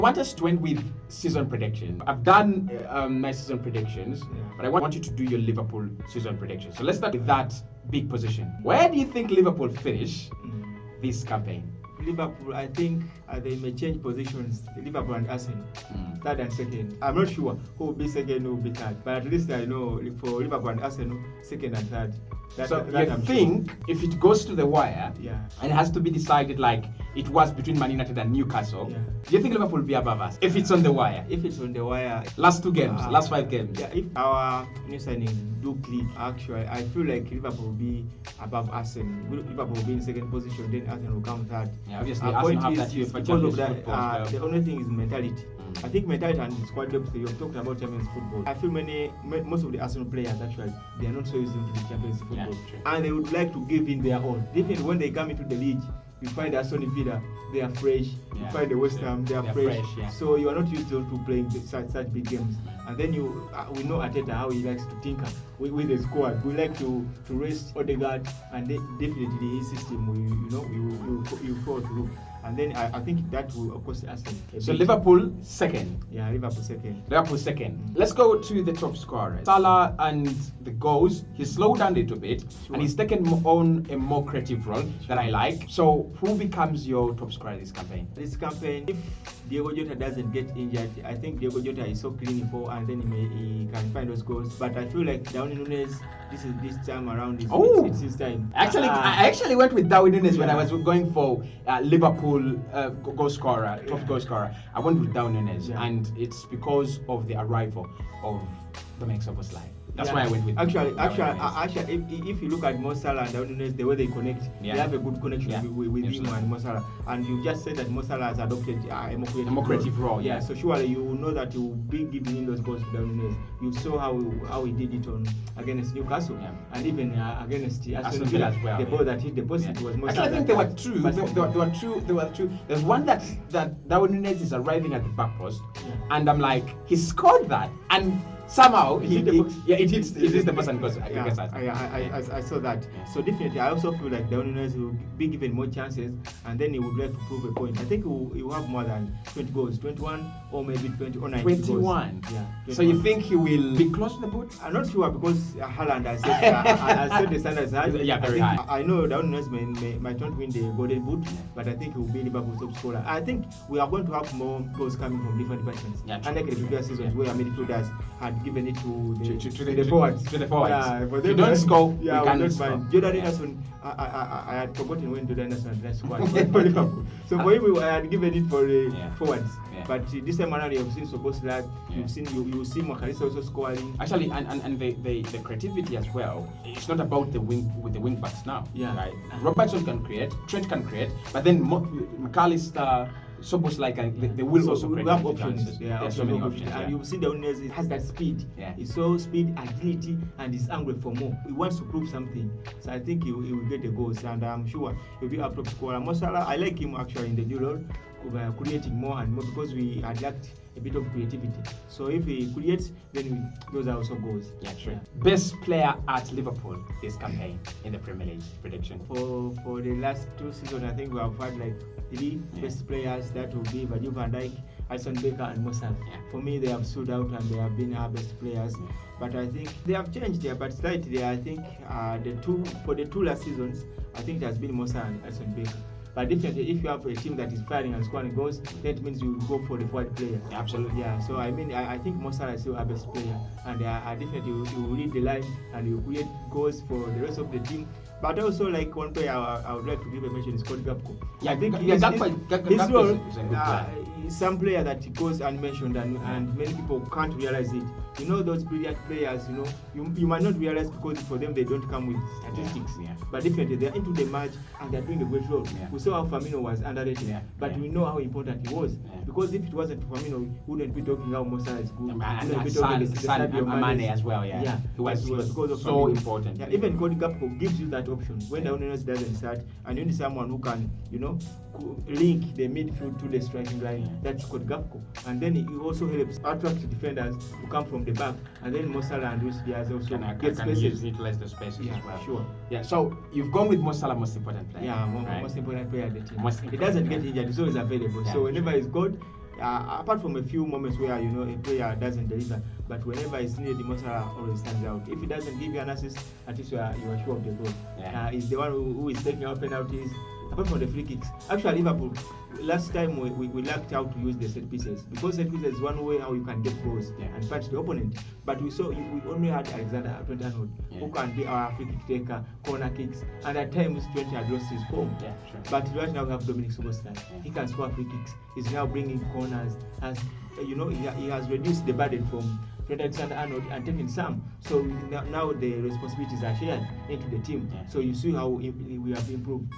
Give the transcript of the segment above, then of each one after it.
I want us to end with season predictions. I've done my season predictions, but I want you to do your Liverpool season predictions. So let's start with that big position. Where do you think Liverpool finish this campaign? Liverpool, I think they may change positions. Liverpool and Arsenal, third and second. I'm not sure who will be second, who will be third, but at least I know for Liverpool and Arsenal, second and third. So you think if it goes to the wire, and it has to be decided like it was between Man United and Newcastle, do you think Liverpool will be above us if it's on the wire? If it's on the wire, last 2 games, last 5 games. Yeah, if our new signing do click, actually, I feel like Liverpool will be above Arsenal. Liverpool will be in second position, then Arsenal will come third. Yeah, obviously Arsenal have that UEFA Champions football. The only thing is mentality. I think mentality and squad depth. You've talked about Champions football. I feel most of the Arsenal players actually they are not so used to the Champions football, and they would like to give in their all. Even when they come into the league, you find Aston Villa, they are fresh. You find the West Ham, they are fresh. So you are not used to playing such big games. And then we know Arteta how he likes to tinker with the squad. We like to rest Odegaard, and definitely his system you fall through. And then I think that will of course Arsenal. So Liverpool second. Yeah, Liverpool second. Liverpool second. Let's go to the top scorer. Salah and the goals. He slowed down a little bit, and he's taken on a more creative role that I like. So who becomes your top scorer this campaign? This campaign, if Diego Jota doesn't get injured, I think Diego Jota is so clinical, and then he can find those goals. But I feel like Darwin Núñez, this time around, it's his time. Actually, I actually went with Darwin Núñez when I was going for Liverpool goal scorer, top goal scorer. I went with Darwin Núñez, and it's because of the arrival of the Szoboszlai. That's why I went with. Actually, if you look at Mo Salah and Darwin Núñez, the way they connect, they have a good connection with him and Mo Salah. And you just said that Mo Salah has adopted a more creative role. Yeah, so surely you will know that you will be giving in those goals to Darwin Núñez. You saw how he did it against Newcastle, and even against Aston Villa as well. The ball that hit the post was Mo Salah. Actually, I think there were two. There's one that Darwin Núñez is arriving at the back post, and I'm like, he scored that, and somehow it hits the person because I saw that. So definitely I also feel like Darwin Núñez will be given more chances, and then he would like to prove a point. I think he will have more than 20 goals, 21 or maybe 20 or 19 goals. 21. So you think he will be close to the boot? I'm not sure because Haaland has set the standards high. Very high. I know Darwin Núñez might not win the golden boot, but I think he will be Liverpool's top scorer. I think we are going to have more goals coming from different departments. Unlike the previous seasons where midfielders had given it to the forwards. To the forwards. Yeah, you don't score, you cannot score. Jordan Henderson, I had forgotten when Jordan Henderson had scored for Liverpool. So for him, I had given it for the forwards. But this time around, you have seen Szoboszlai, you see Makalisa also scoring. Actually, and the creativity as well. It's not about the wing backs now. Right? Robertson can create, Trent can create, but then McAllister, Szoboszlai, they will also create options. There are so many options. And you see the Núñez has that speed. It's so speed, agility, and he's hungry for more. He wants to prove something. So I think he will get the goals, and I'm sure he'll be our top scorer. Mo Salah, I like him actually in the new role, creating more and more because we had lacked a bit of creativity. So if he creates, then those are also goals. Best player at Liverpool this campaign in the Premier League prediction? For the last 2 seasons, I think we have had like 3 best players. That will be Virgil van Dijk, Alisson Becker, and Mo Salah. For me, they have stood out and they have been our best players. But I think they have changed there, but slightly. I think for the 2 last seasons, I think it has been Mo Salah and Alisson Becker. But definitely, if you have a team that is firing and scoring goals, that means you go for the forward player. Absolutely. So I mean, I think Mo Salah is still our best player, and I definitely you will lead the line and you create goals for the rest of the team. But also, like one player I would like to give a mention is called Gakpo. I think his role is a good player. Some player that goes unmentioned and many people can't realize it. You know those brilliant players, you might not realize because for them they don't come with statistics. But definitely they're into the match and they're doing a great role. We saw how Firmino was underrated, but we know how important he was. Because if it wasn't for Firmino, we wouldn't be talking how Mo Salah is good. And Mane as well, He was so important. Even Cody Gakpo gives you that option when the Núñez doesn't start, and you need someone who can, link the midfield to the striking line. That's called Gakpo, and then he also helps attract defenders who come from the back, and then Mo Salah and Luis Diaz also get spaces. Utilize the spaces as well. Sure. So you've gone with Mo Salah, most important player. Most important player at the team. He doesn't get injured; he's always available. So whenever he's good, apart from a few moments where a player doesn't deliver, but whenever it's needed, Mo Salah always stands out. If he doesn't give you an assist, at least you are sure of the goal. He's the one who is taking out penalties. Apart from the free kicks, actually Liverpool last time we lacked how to use the set pieces, because set pieces is one way how you can get goals and punch the opponent. But we only had Alexander Trent-Arnold who can be our free kick taker, corner kicks, and at times Trent had lost his form. But right now we have Dominic Szoboszlai. He can score free kicks. He's now bringing corners. He has reduced the burden from Trent-Arnold and taking some. So now the responsibilities are shared into the team. So you see how we have improved.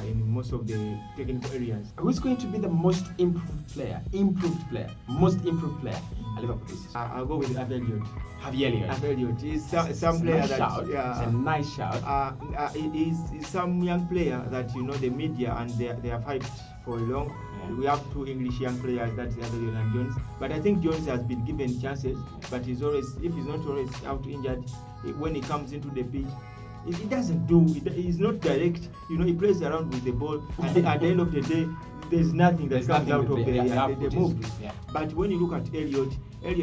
In most of the technical areas. Who's going to be the most improved player at Liverpool this season? I'll go with Harvey Elliott. Harvey Elliott. He's some player nice that shout. It's a nice shout. He's some young player that the media and they have hyped for a long. We have two English young players, that's Elliott and Jones. But I think Jones has been given chances, but if he's not always out injured, when he comes into the pitch, he doesn't do. He's not direct. He plays around with the ball, and at the end of the day, there's nothing that comes out of the move. But when you look at Elliott,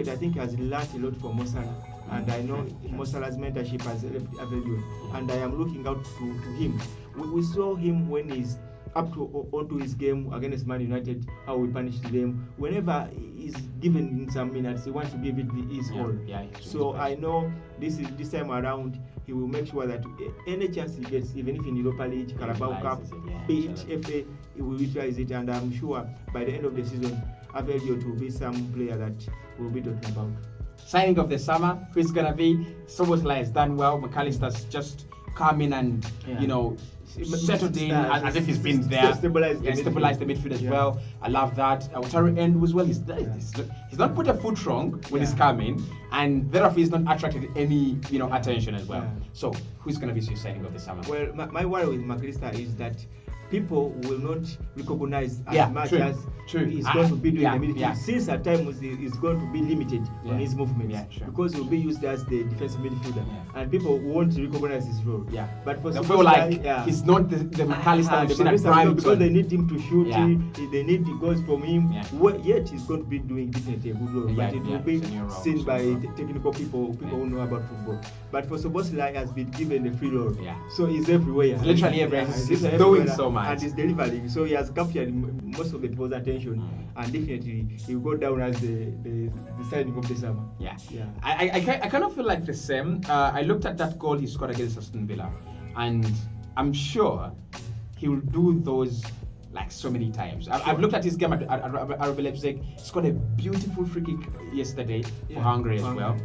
I think has learned a lot from Mo Salah, and I know Mo Salah's mentorship has helped Elliott, and I am looking out to him. We saw him when he's up onto his game against Man United, how we punished them. Whenever he's given in some minutes, he wants to give it his all. So I know this time around, he will make sure that any chance he gets, even if in Europa League, Carabao Cup, FA, he will utilize it. And I'm sure by the end of the season, Elliott will be some player that we'll be talking about. Signing of the summer, who's gonna be? Szoboszlai has done well. McAllister's just come in and settled in as if he's been there. Stabilized the midfield as well. I love that. Ouattara end as well. He's not put a foot wrong when he's coming, and therefore he's not attracted any attention as well. So who's going to be your signing of the summer? Well, my worry with McAllister is that people will not recognize as much as he's going to be doing the midfield. Since at times he's going to be limited on his movements because he'll be used as the defensive midfielder, and people won't recognize his role. But for they feel like he's not the McAllister we've seen at Brighton, because they need him to shoot. They need the goals from him. Yet he's going to be doing definitely a good role, but it will be seen by technical people who know about football. But for Szoboszlai has been given a free role, so he's everywhere. He's literally everywhere. He's doing so much. And he's delivering, so he has captured most of the people's attention, and definitely he will go down as the signing of the summer. I kind of feel like the same. I looked at that goal he scored against Aston Villa, and I'm sure he will do those like so many times. I've looked at his game at RB Leipzig. He scored a beautiful free kick yesterday for Hungary as well.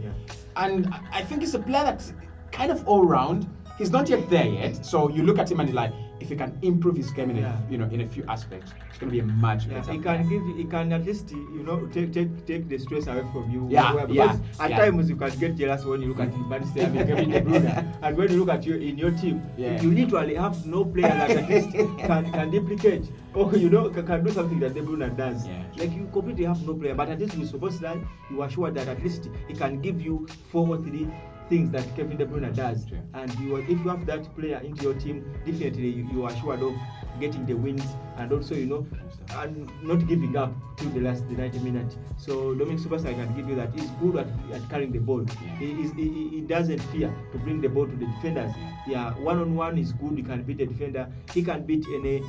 And I think he's a player that's kind of all round. He's not yet there yet, so you look at him and you're like, if he can improve his game in a few aspects, it's going to be a much better. He can at least take the stress away from you. Because at times you can get jealous when you look at Manchester having Kevin De Bruyne, and when you look at you in your team, you literally have no player that at least can duplicate or can do something that De Bruyne does. Like you completely have no player, but at least with Szoboszlai, you are sure that at least he can give you 4 or 3 things that Kevin De Bruyne does, and if you have that player into your team, definitely you are assured of getting the wins, and also and not giving up till the 90 minutes. So Dominic Szoboszlai can give you that. He's good at carrying the ball. He doesn't fear to bring the ball to the defenders. One-on-one is good. He can beat the defender. He can beat any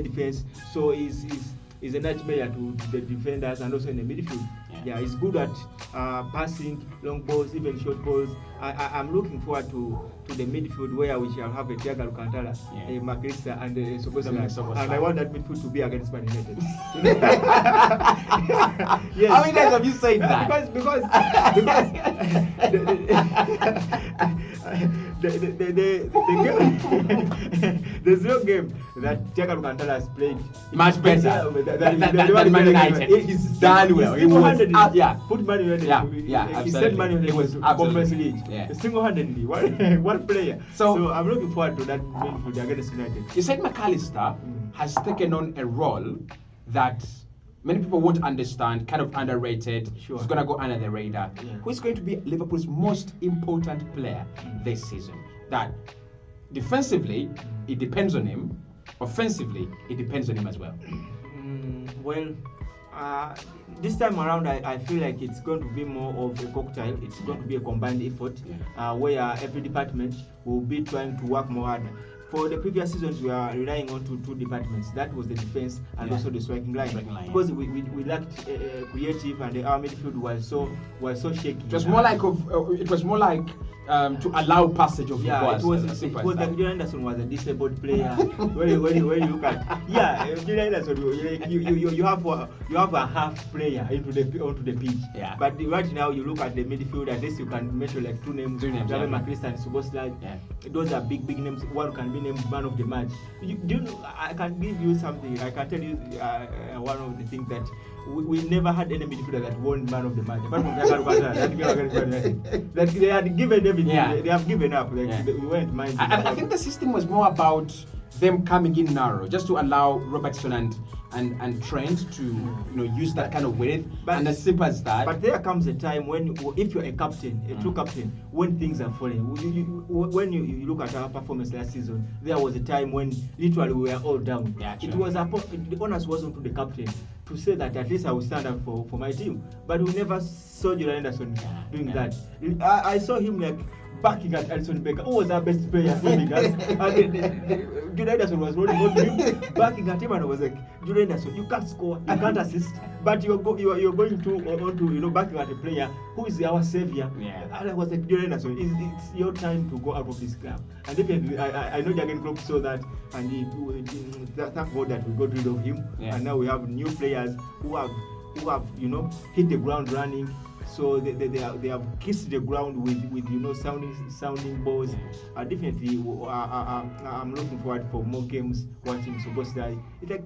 defense. So he's a nightmare to the defenders and also in the midfield. He's good at passing long balls, even short balls. I'm looking forward to the midfield where we shall have a Thiago Alcantara, a McAllister, and a Szoboszlai. And I want that midfield to be against Man United. How many times have you said that? Because there's no game that Thiago Alcantara has played much better than Man United. He's done well. He was put Man United. He said Man United was Conference League. Single-handedly, one player. So I'm looking forward to that midfield against United. You said McAllister has taken on a role that many people won't understand, kind of underrated. He's going to go under the radar. Who's going to be Liverpool's most important player this season? That defensively, it depends on him. Offensively, it depends on him as well. Well, This time around, I feel like it's going to be more of a cocktail. It's going to be a combined effort where every department will be trying to work more hard. For the previous seasons, we are relying on two departments. That was the defense and also the striking line. Because we lacked creative, and our midfield was so shaky. It was more like to allow passage of the ball. It was like Julian Anderson was a disabled player. when you look at Julian Anderson, you have a half player onto the pitch. Yeah. But right now you look at the midfield. At least you can mention like two names: Javier McChrystal and Suboslai. Yeah. Those are big names. One can be named man of the match. I can give you something. I can tell you one of the things that we never had any midfielder that won man of the match. Apart from that they had given everything. Yeah. They have given up. We weren't minding. I think the system was more about them coming in narrow, just to allow Robertson and Trent to use that kind of width, and as simple as that. But there comes a time when, if you're a captain, a true captain, when things are falling. When you look at our performance last season, there was a time when literally we were all down. Yeah, it was the onus wasn't to the captain to say that at least I will stand up for my team. But we never saw Julian Anderson doing that. I saw him like backing at Alisson Becker, who was our best player in and Julian Anderson was rolling on him, backing at him, and I was like, Julian Anderson, you can't score, you can't assist, but you're going to backing at a player who is our savior. Yeah. And I was like, Julian Anderson, it's your time to go out of this club. And definitely, I know Jurgen Klopp saw that, and thank God that we got rid of him, and now we have new players who have hit the ground running. So they have kissed the ground with sounding balls. Definitely, I'm looking forward for more games watching Soboslai. It's like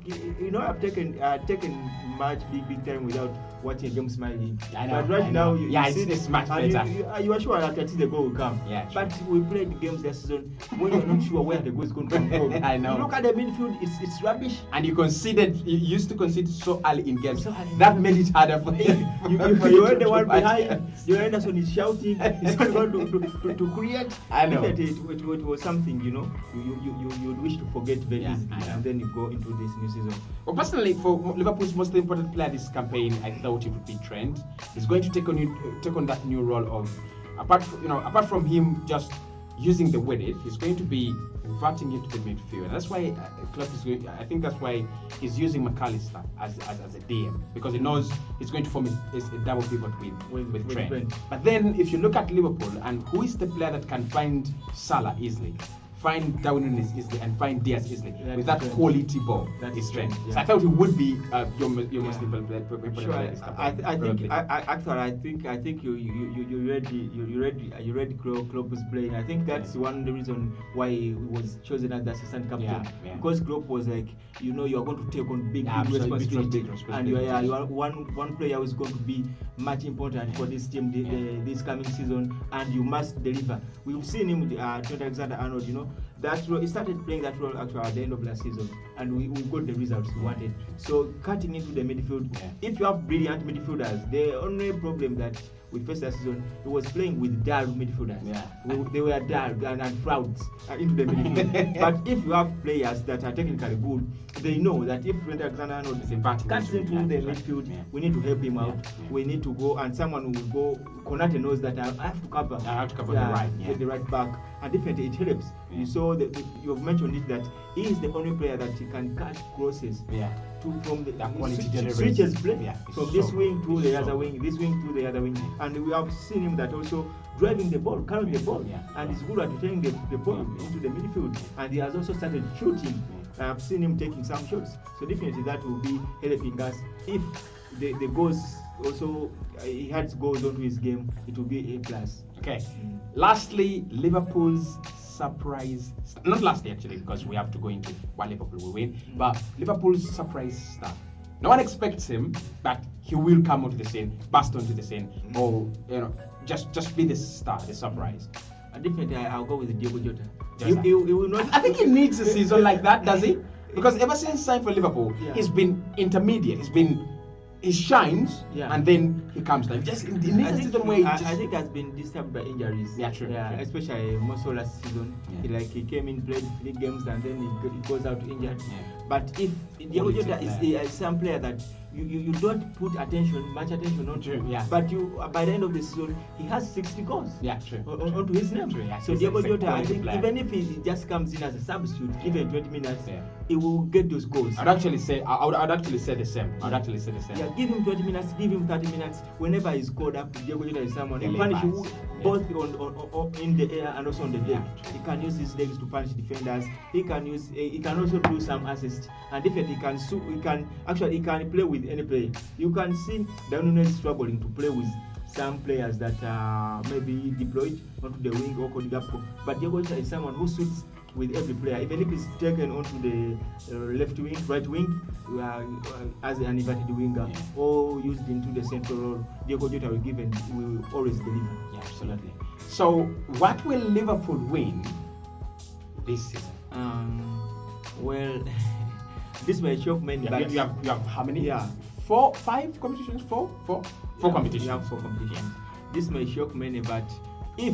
I've taken much big time without watching a game smiling. But right now, it's much better. You are sure that the goal will come. Yeah, but we played games this season when you're not sure where the goal is going to come from. I know. You look at the midfield; it's rubbish. And you used to concede so early in games. That made it harder for you. You were the one behind. Your Anderson is shouting. He's not going to create. I know. It was something you'd wish to forget very easily, and then you go into this new season. Well, personally, for Liverpool's most important player this campaign, I thought it would be Trent. He's going to take on that new role of apart from him just using the width, he's going to be inverting into the midfield. That's why Klopp is going. I think that's why he's using McAllister as a DM, because he knows he's going to form a double pivot with Trent. But then, if you look at Liverpool, and who is the player that can find Salah easily, find Darwin Núñez easily, and find Diaz easily with that quality ball? That is Trent. Yeah. So I thought he would be your most important player. I think you read Klopp was playing. I think that's one of the reasons why he was chosen as the assistant captain. Because Klopp was like, you are going to take on big responsibility, and you are one player who is going to be much important for this team this coming season, and you must deliver. We've seen him, Trent Alexander-Arnold. That role, he started playing that role actually at the end of last season, and we got the results we wanted. So cutting into the midfield, if you have brilliant midfielders, the only problem that we faced last season, he was playing with dull midfielders. They were dull and frauds into the midfield. But if you have players that are technically good, they know that if Trent Alexander-Arnold cuts into the midfield, we need to help him out. We need to go, and someone will go. Konate knows that I have to cover. The right back, and definitely it helps. So you've mentioned it, that he is the only player that he can cut crosses. From the quality switches play from this wing to the other wing, this wing to the other wing, and we have seen him that also driving the ball, carrying the ball, and he's good at taking the ball into the midfield, and he has also started shooting. I've seen him taking some shots, so definitely that will be helping us. If the goals also he had goals onto his game, it will be A+. Okay. Lastly, Liverpool's surprise, not lastly actually, because we have to go into what Liverpool will win, but Liverpool's surprise star. No one expects him, but he will come onto the scene, burst onto the scene, or just be the star, the surprise. And definitely, I'll go with Diogo Jota. He will not. I think he needs a season like that, does he? Because ever since he signed for Liverpool, he's been intermediate. He shines, and then he comes down. Just in the next season where I think he has been disturbed by injuries. True. Especially more so last season. He came in, played 3 games, and then he goes out injured. But if Diogo Jota is some player that you don't put much attention on True, him. yeah. But you by the end of the season, he has 60 goals. Yeah, true. Onto his name. True, yeah. So He's Diego a Jota, I quality think player. even if he just comes in as a substitute, given 20 minutes, Yeah. he will get those goals. I'd actually say the same. Yeah, give him 20 minutes, give him 30 minutes. Whenever he's called up, Diego Jota is someone. He Really punish you fast. both on in the air and also on the deck. Yeah. He can use his legs to punish defenders. He can also do some assists, and definitely he can play with any player. You can see Darwin Núñez struggling to play with some players that are maybe deployed onto the wing or could gap. But Diego Jota is someone who suits with every player, even if he's taken onto the left wing, right wing, as an inverted winger, Yeah. or used into the central role, Diego Jota will always deliver. Yeah, absolutely. So, what will Liverpool win this season? Well, this may shock many, but You have how many? Yeah. 5 competitions? Four competitions. We have 4 competitions. This may shock many, but if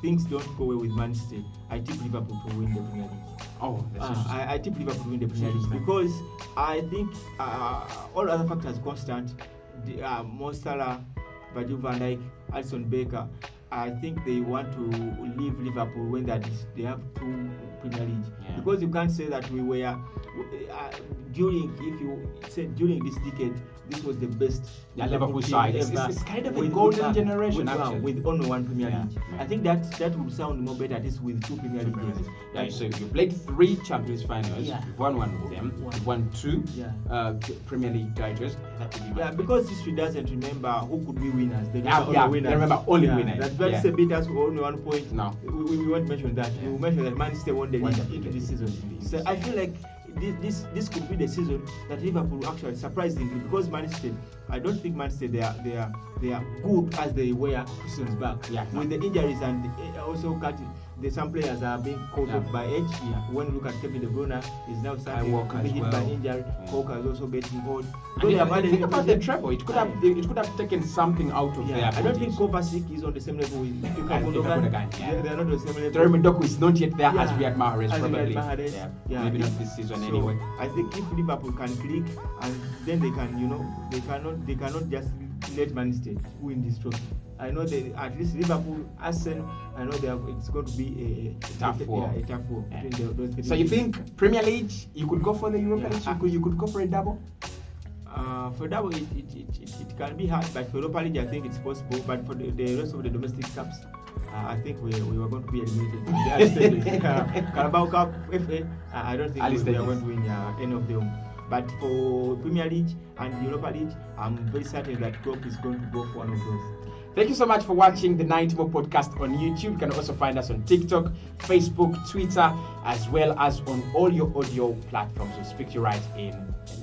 things don't go well with Man City, I tip Liverpool to win the Premier League. Oh, that's I tip Liverpool to win the Premier League because I think all other factors constant. Mo Salah, Virgil van Dijk, Alisson Becker. I think they want to leave Liverpool when they have 2 Premier League. Yeah. Because you can't say that we were during this decade, this was the best Liverpool team side. ever. It's kind of a With- golden with- generation, with, actually. with only 1 Premier Yeah. League. Yeah. I think that would sound more better, at least with 2 Premier League games. Yeah, so you played 3 Champions finals. Yeah. You've won 1 with them. One. You've won 2 Yeah. Premier League titles. That would be Yeah, because history doesn't remember who could be winners. They Yeah, remember yeah, only winners. they remember only winners. That very Yeah. beat us for only 1 point. No. We won't mention that. Yeah. We will mention that Man City won the Won league the into league. this season. So I feel like this could be the season that Liverpool actually surprisingly, because Man City, I don't think Man City they are good as they were seasons back. Yeah, no. With the injuries and also some players are being caught Yeah. up by age. Yeah. When you look at Kevin De Bruyne, he's now starting Walker to be as hit by well. injury. Yeah. Walker is also getting old. And They have had a think little about the bit- treble. It could have taken something out of Yeah, their I don't think abilities. Kovacic is on the same level with Ilkay Ilkay Gundogan, Gundogan. yeah. They are not on the same level. Jeremy Doku is not yet there as Yeah. Riyad Mahrez, As probably. Riyad Mahrez. Yeah. Maybe not this season So, anyway. I think if Liverpool can click, and then they can, they cannot just let Man City win this trophy. I know that at least Liverpool, Arsenal, I know it's going to be a Tough war. Yeah, a tough war Yeah. between those 3 So you teams. think Premier League, you could go for the Europa Yeah. League? You could go for a double? For that way, it can be hard, but for Europa League, I think it's possible. But for the rest of the domestic cups, I think we were going to be eliminated. The early stages. Carabao Cup, FA, I don't think Early we are stages. going to win any of them. But for Premier League and Europa League, I'm very certain that Klopp is going to go for one of those. Thank you so much for watching the 90 More podcast on YouTube. You can also find us on TikTok, Facebook, Twitter, as well as on all your audio platforms. We'll speak to you right in the